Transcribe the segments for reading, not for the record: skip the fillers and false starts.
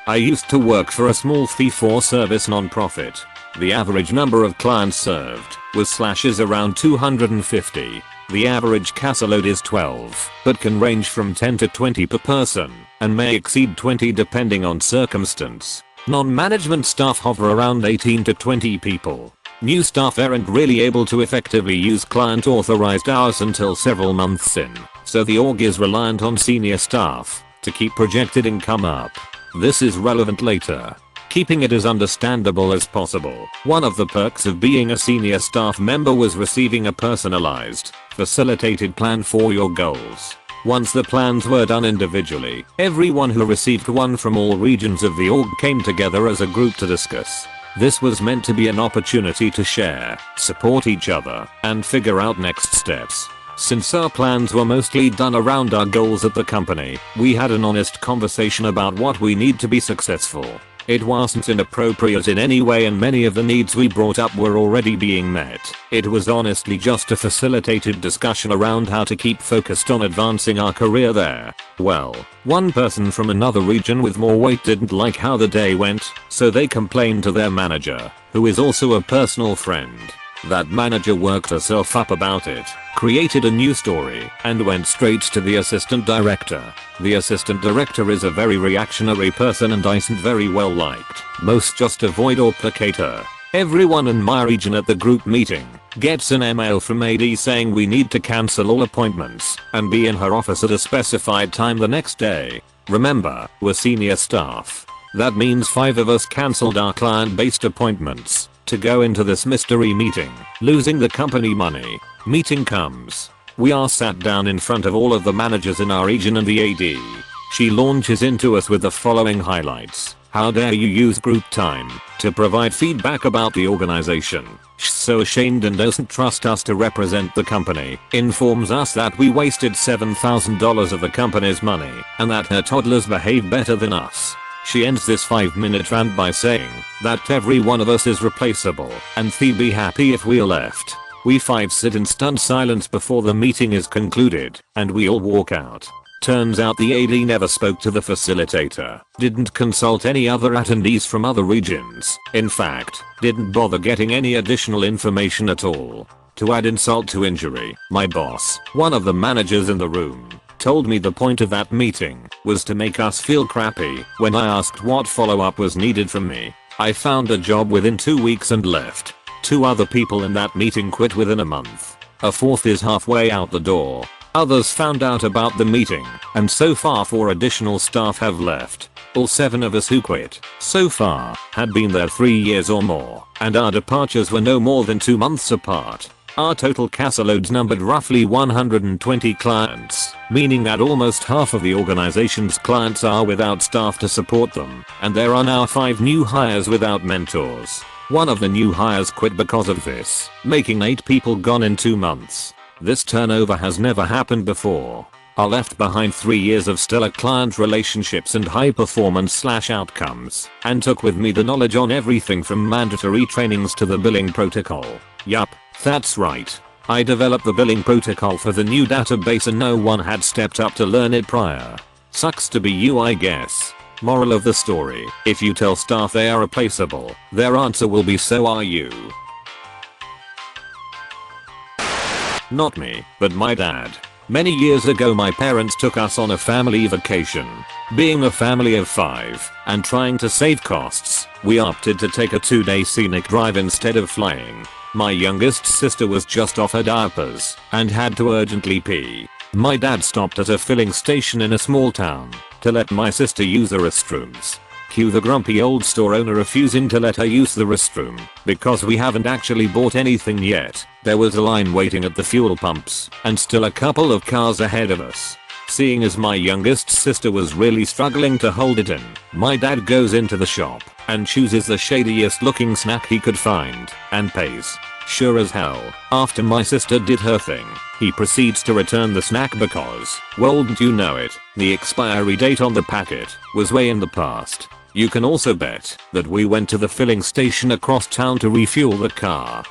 I used to work for a small fee-for-service non-profit. The average number of clients served was slashes around 250. The average caseload is 12, but can range from 10 to 20 per person, and may exceed 20 depending on circumstance. Non-management staff hover around 18 to 20 people. New staff aren't really able to effectively use client-authorized hours until several months in, so the org is reliant on senior staff to keep projected income up. This is relevant later. Keeping it as understandable as possible. One of the perks of being a senior staff member was receiving a personalized, facilitated plan for your goals. Once the plans were done individually, everyone who received one from all regions of the org came together as a group to discuss. This was meant to be an opportunity to share, support each other, and figure out next steps. Since our plans were mostly done around our goals at the company, we had an honest conversation about what we need to be successful. It wasn't inappropriate in any way and many of the needs we brought up were already being met. It was honestly just a facilitated discussion around how to keep focused on advancing our career there. Well, one person from another region with more weight didn't like how the day went, so they complained to their manager, who is also a personal friend. That manager worked herself up about it, created a new story, and went straight to the assistant director. The assistant director is a very reactionary person and isn't very well liked. Most just avoid or placate her. Everyone in my region at the group meeting gets an email from AD saying we need to cancel all appointments and be in her office at a specified time the next day. Remember, we're senior staff. That means 5 of us cancelled our client-based appointments to go into this mystery meeting, losing the company money. Meeting comes. We are sat down in front of all of the managers in our region and the AD. She launches into us with the following highlights. How dare you use group time to provide feedback about the organization. She's so ashamed and doesn't trust us to represent the company. Informs us that we wasted $7,000 of the company's money and that her toddlers behave better than us. She ends this 5-minute rant by saying that every one of us is replaceable and she'd be happy if we left. We 5 sit in stunned silence before the meeting is concluded and we all walk out. Turns out the AD never spoke to the facilitator, didn't consult any other attendees from other regions, in fact, didn't bother getting any additional information at all. To add insult to injury, my boss, one of the managers in the room, told me the point of that meeting was to make us feel crappy. When I asked what follow-up was needed from me, I found a job within 2 weeks and left. 2 other people in that meeting quit within a month. A 4th is halfway out the door. Others found out about the meeting, and so far 4 additional staff have left. All 7 of us who quit so far had been there 3 years or more, and our departures were no more than 2 months apart. Our total caseloads numbered roughly 120 clients, meaning that almost half of the organization's clients are without staff to support them, and there are now 5 new hires without mentors. One of the new hires quit because of this, making 8 people gone in 2 months. This turnover has never happened before. I left behind 3 years of stellar client relationships and high performance / outcomes, and took with me the knowledge on everything from mandatory trainings to the billing protocol. Yup, that's right. I developed the billing protocol for the new database and no one had stepped up to learn it prior. Sucks to be you, I guess. Moral of the story, if you tell staff they are replaceable, their answer will be so are you. Not me, but my dad. Many years ago my parents took us on a family vacation. Being a family of 5 and trying to save costs, we opted to take a 2-day scenic drive instead of flying. My youngest sister was just off her diapers and had to urgently pee. My dad stopped at a filling station in a small town to let my sister use the restrooms. Cue the grumpy old store owner refusing to let her use the restroom because we haven't actually bought anything yet. There was a line waiting at the fuel pumps and still a couple of cars ahead of us. Seeing as my youngest sister was really struggling to hold it in, my dad goes into the shop and chooses the shadiest looking snack he could find and pays. Sure as hell, after my sister did her thing, he proceeds to return the snack because, wouldn't you know it, the expiry date on the packet was way in the past. You can also bet that we went to the filling station across town to refuel the car.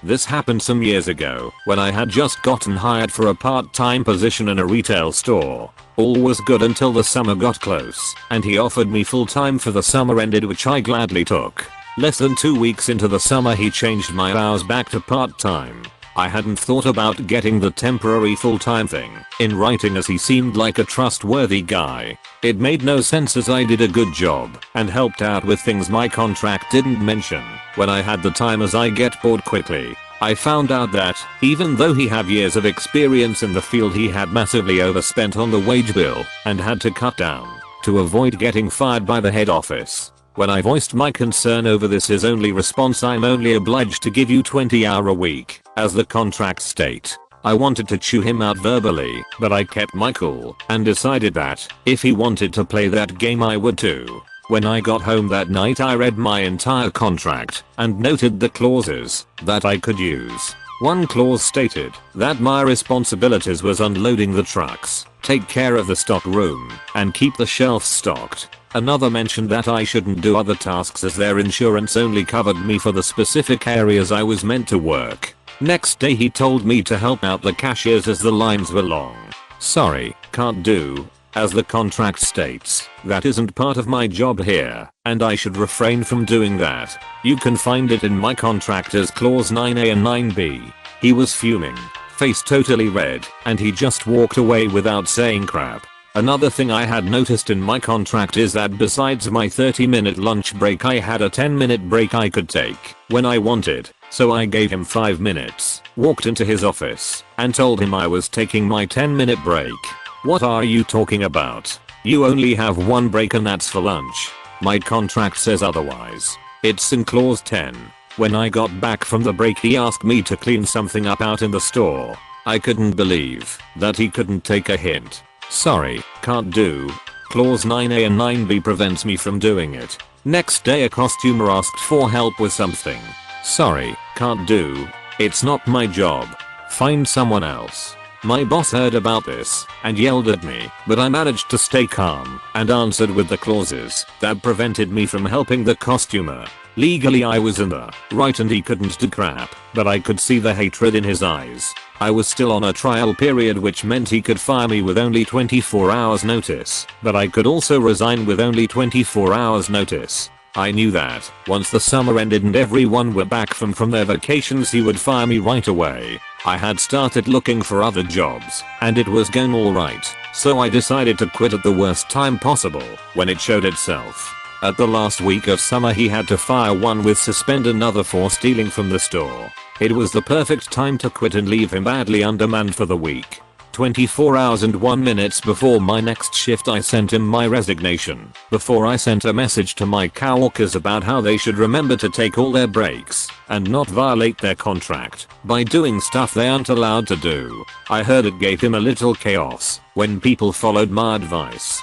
This happened some years ago when I had just gotten hired for a part-time position in a retail store. All was good until the summer got close and he offered me full-time for the summer ended, which I gladly took. Less than 2 weeks into the summer he changed my hours back to part-time. I hadn't thought about getting the temporary full-time thing in writing as he seemed like a trustworthy guy. It made no sense as I did a good job and helped out with things my contract didn't mention. When I had the time, as I get bored quickly, I found out that even though he had years of experience in the field, he had massively overspent on the wage bill and had to cut down to avoid getting fired by the head office. When I voiced my concern over this, his only response, "I'm only obliged to give you 20-hour a week, as the contract state." I wanted to chew him out verbally, but I kept my cool and decided that if he wanted to play that game I would too. When I got home that night, I read my entire contract and noted the clauses that I could use. One clause stated that my responsibilities was unloading the trucks, take care of the stock room, and keep the shelves stocked. Another mentioned that I shouldn't do other tasks as their insurance only covered me for the specific areas I was meant to work. Next day he told me to help out the cashiers as the lines were long. Sorry, can't do. As the contract states, that isn't part of my job here, and I should refrain from doing that. You can find it in my contract as clause 9A and 9B. He was fuming, face totally red, and he just walked away without saying crap. Another thing I had noticed in my contract is that besides my 30-minute lunch break, I had a 10-minute break I could take when I wanted. So I gave him 5 minutes, walked into his office, and told him I was taking my 10-minute break. "What are you talking about? You only have one break and that's for lunch. My contract says otherwise. It's in clause 10. When I got back from the break, he asked me to clean something up out in the store. I couldn't believe that he couldn't take a hint. Sorry, can't do. Clause 9A and 9B prevents me from doing it. Next day a customer asked for help with something. Sorry, can't do. It's not my job. Find someone else. My boss heard about this and yelled at me, but I managed to stay calm and answered with the clauses that prevented me from helping the customer. Legally I was in the right and he couldn't do crap, but I could see the hatred in his eyes. I was still on a trial period, which meant he could fire me with only 24 hours notice, but I could also resign with only 24 hours notice. I knew that once the summer ended and everyone were back from their vacations, he would fire me right away. I had started looking for other jobs and it was going alright, so I decided to quit at the worst time possible when it showed itself. At the last week of summer he had to fire one with suspend another for stealing from the store. It was the perfect time to quit and leave him badly undermanned for the week. 24 hours and 1 minute before my next shift I sent him my resignation, before I sent a message to my coworkers about how they should remember to take all their breaks and not violate their contract by doing stuff they aren't allowed to do. I heard it gave him a little chaos when people followed my advice.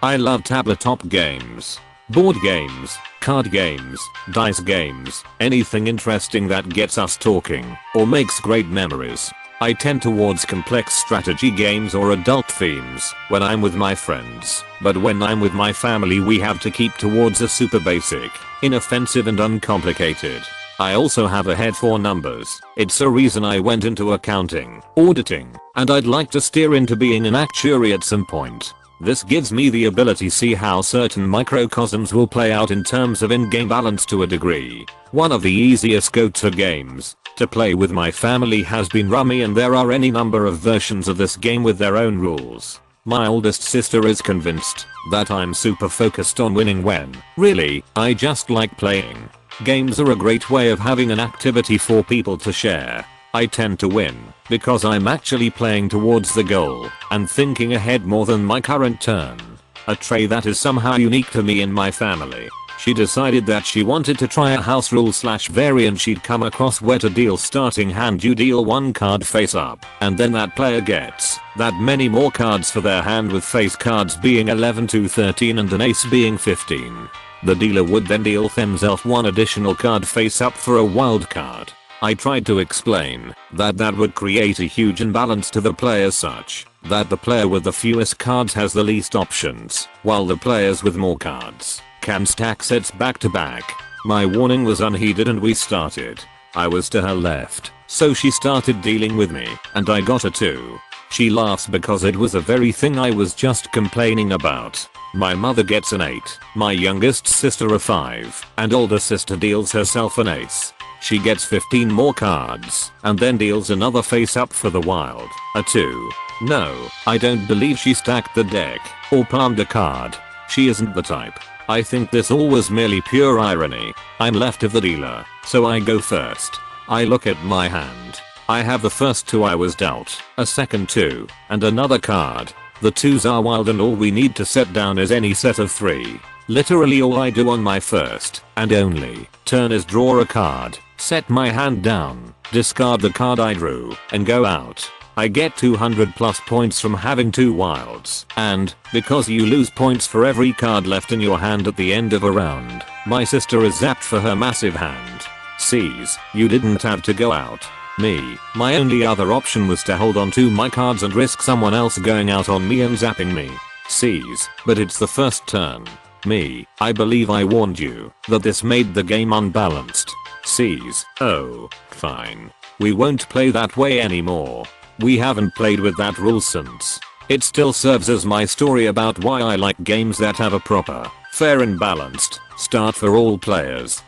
I love tabletop games, board games, card games, dice games, anything interesting that gets us talking or makes great memories. I tend towards complex strategy games or adult themes when I'm with my friends, but when I'm with my family we have to keep towards a super basic, inoffensive and uncomplicated. I also have a head for numbers. It's a reason I went into accounting, auditing, and I'd like to steer into being an actuary at some point. This gives me the ability to see how certain microcosms will play out in terms of in-game balance to a degree. One of the easiest go-to games to play with my family has been Rummy, and there are any number of versions of this game with their own rules. My oldest sister is convinced that I'm super focused on winning when, really, I just like playing. Games are a great way of having an activity for people to share. I tend to win because I'm actually playing towards the goal and thinking ahead more than my current turn. A trait that is somehow unique to me and my family. She decided that she wanted to try a house rule / variant she'd come across where to deal starting hand you deal one card face up, and then that player gets that many more cards for their hand, with face cards being 11 to 13 and an ace being 15. The dealer would then deal themselves one additional card face up for a wild card. I tried to explain that would create a huge imbalance to the player such that the player with the fewest cards has the least options, while the players with more cards can stack sets back to back. My warning was unheeded and we started. I was to her left, so she started dealing with me, and I got her too. She laughs because it was the very thing I was just complaining about. My mother gets an 8, my youngest sister a 5, and older sister deals herself an ace. She gets 15 more cards, and then deals another face up for the wild, a 2. No, I don't believe she stacked the deck, or palmed a card. She isn't the type. I think this all was merely pure irony. I'm left of the dealer, so I go first. I look at my hand. I have the first 2 I was dealt, a second 2, and another card. The 2s are wild and all we need to set down is any set of 3. Literally all I do on my first, and only, turn is draw a card, set my hand down, discard the card I drew, and go out. I get 200 plus points from having 2 wilds, and, because you lose points for every card left in your hand at the end of a round, my sister is zapped for her massive hand. Sees, you didn't have to go out. Me, my only other option was to hold on to my cards and risk someone else going out on me and zapping me. Sees, but it's the first turn. Me, I believe I warned you that this made the game unbalanced. Sees, oh, fine. We won't play that way anymore. We haven't played with that rule since. It still serves as my story about why I like games that have a proper, fair and balanced start for all players.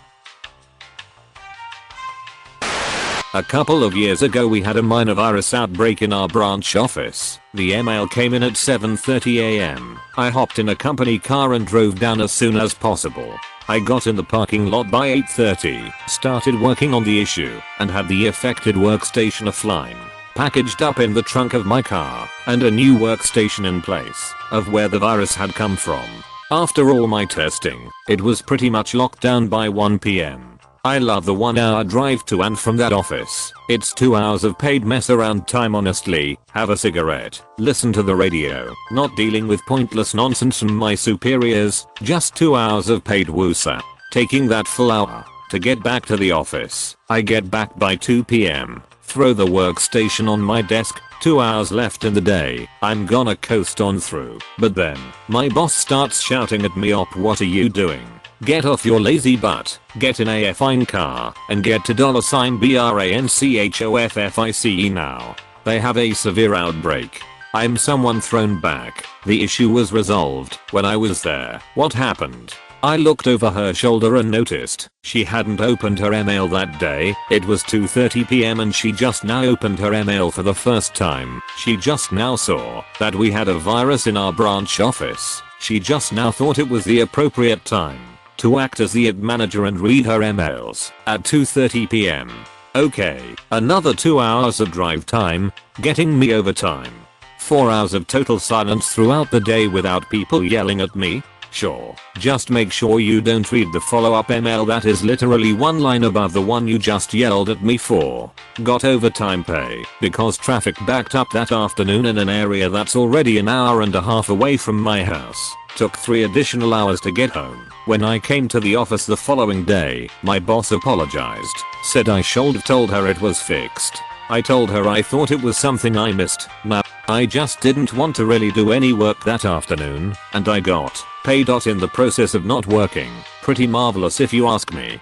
A couple of years ago we had a minor virus outbreak in our branch office. The email came in at 7:30 am. I hopped in a company car and drove down as soon as possible. I got in the parking lot by 8:30, started working on the issue, and had the affected workstation offline, packaged up in the trunk of my car, and a new workstation in place of where the virus had come from. After all my testing, it was pretty much locked down by 1 PM. I love the 1-hour drive to and from that office. It's 2 hours of paid mess around time honestly. Have a cigarette, listen to the radio, not dealing with pointless nonsense from my superiors, just 2 hours of paid woosah. Taking that full hour to get back to the office. I get back by 2 PM, throw the workstation on my desk, 2 hours left in the day, I'm gonna coast on through. But then, my boss starts shouting at me, "Op, what are you doing? Get off your lazy butt, get in a fine car, and get to $BRANCHOFFICE now. They have a severe outbreak." I'm someone thrown back. The issue was resolved when I was there. What happened? I looked over her shoulder and noticed she hadn't opened her email that day. It was 2:30 PM and she just now opened her email for the first time. She just now saw that we had a virus in our branch office. She just now thought it was the appropriate time to act as the ad manager and read her emails at 2:30 PM. Okay, another 2 hours of drive time, getting me overtime. 4 hours of total silence throughout the day without people yelling at me? Sure, just make sure you don't read the follow-up email that is literally one line above the one you just yelled at me for. Got overtime pay because traffic backed up that afternoon in an area that's already an hour and a half away from my house. Took 3 additional hours to get home. When I came to the office the following day, my boss apologized, said I should have told her it was fixed. I told her I thought it was something I missed. Nah, I just didn't want to really do any work that afternoon, and I got paid out in the process of not working. Pretty marvelous if you ask me.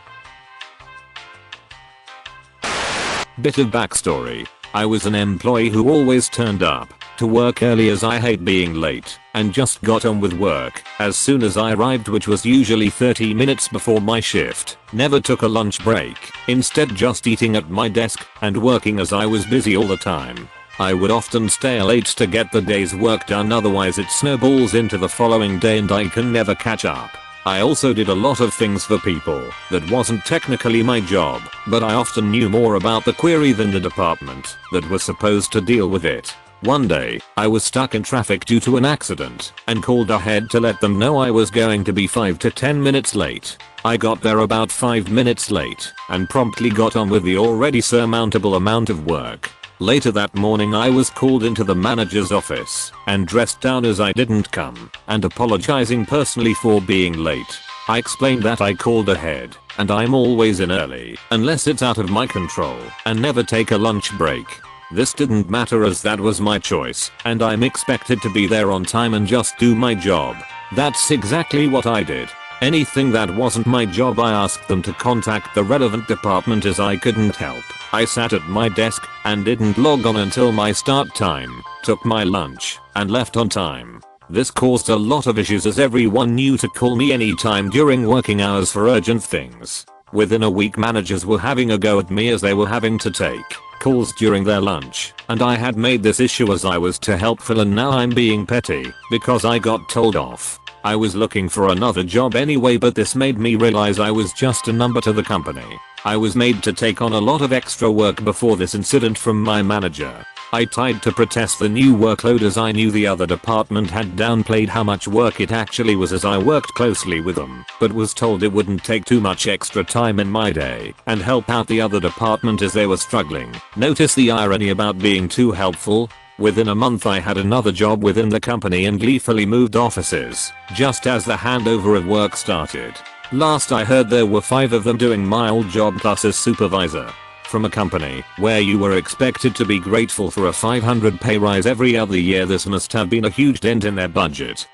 Bit of backstory. I was an employee who always turned up to work early as I hate being late, and just got on with work as soon as I arrived, which was usually 30 minutes before my shift. Never took a lunch break, instead just eating at my desk and working as I was busy all the time. I would often stay late to get the day's work done, otherwise it snowballs into the following day and I can never catch up. I also did a lot of things for people that wasn't technically my job, but I often knew more about the query than the department that was supposed to deal with it. One day, I was stuck in traffic due to an accident and called ahead to let them know I was going to be 5 to 10 minutes late. I got there about 5 minutes late and promptly got on with the already surmountable amount of work. Later that morning I was called into the manager's office and dressed down as I didn't come and apologizing personally for being late. I explained that I called ahead and I'm always in early unless it's out of my control and never take a lunch break. This didn't matter as that was my choice and I'm expected to be there on time and just do my job. That's exactly what I did. Anything that wasn't my job I asked them to contact the relevant department as I couldn't help. I sat at my desk and didn't log on until my start time, took my lunch, and left on time. This caused a lot of issues as everyone knew to call me anytime during working hours for urgent things. Within a week managers were having a go at me as they were having to take calls during their lunch, and I had made this issue as I was too helpful and now I'm being petty because I got told off. I was looking for another job anyway, but this made me realize I was just a number to the company. I was made to take on a lot of extra work before this incident from my manager. I tried to protest the new workload as I knew the other department had downplayed how much work it actually was as I worked closely with them, but was told it wouldn't take too much extra time in my day and help out the other department as they were struggling. Notice the irony about being too helpful? Within a month I had another job within the company and gleefully moved offices, just as the handover of work started. Last I heard there were 5 of them doing my old job plus as supervisor. From a company where you were expected to be grateful for a $500 pay rise every other year, this must have been a huge dent in their budget.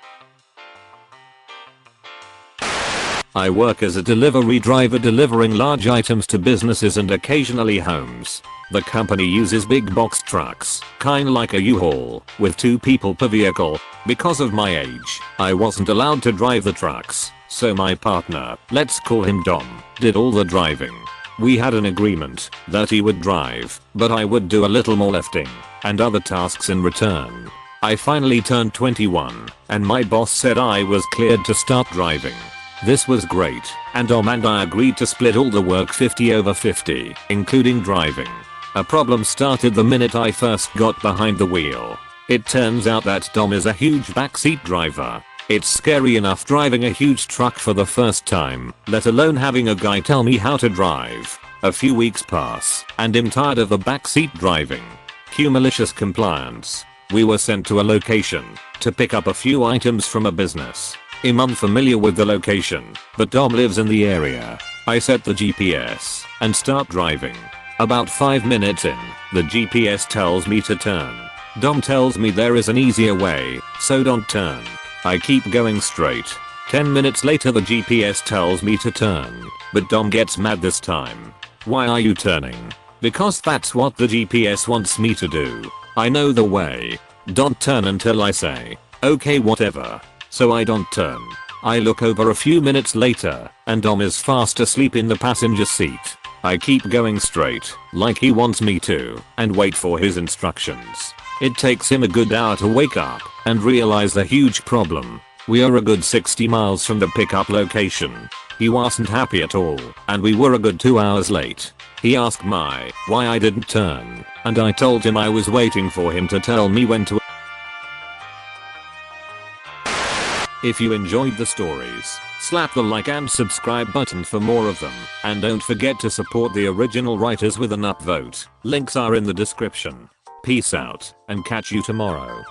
I work as a delivery driver delivering large items to businesses and occasionally homes. The company uses big box trucks, kinda like a U-Haul, with 2 people per vehicle. Because of my age, I wasn't allowed to drive the trucks, so my partner, let's call him Dom, did all the driving. We had an agreement that he would drive, but I would do a little more lifting and other tasks in return. I finally turned 21, and my boss said I was cleared to start driving. This was great, and Dom and I agreed to split all the work 50/50, including driving. A problem started the minute I first got behind the wheel. It turns out that Dom is a huge backseat driver. It's scary enough driving a huge truck for the first time, let alone having a guy tell me how to drive. A few weeks pass, and I'm tired of the backseat driving. Cue malicious compliance. We were sent to a location to pick up a few items from a business. I'm unfamiliar with the location, but Dom lives in the area. I set the GPS and start driving. About 5 minutes in, the GPS tells me to turn. Dom tells me there is an easier way, so don't turn. I keep going straight. 10 minutes later the GPS tells me to turn, but Dom gets mad this time. Why are you turning? Because that's what the GPS wants me to do. I know the way. Don't turn until I say, okay whatever. So I don't turn. I look over a few minutes later, and Dom is fast asleep in the passenger seat. I keep going straight, like he wants me to, and wait for his instructions. It takes him a good hour to wake up and realize the huge problem. We are a good 60 miles from the pickup location. He wasn't happy at all, and we were a good 2 hours late. He asked me why I didn't turn, and I told him I was waiting for him to tell me when to. If you enjoyed the stories, slap the like and subscribe button for more of them, and don't forget to support the original writers with an upvote. Links are in the description. Peace out, and catch you tomorrow.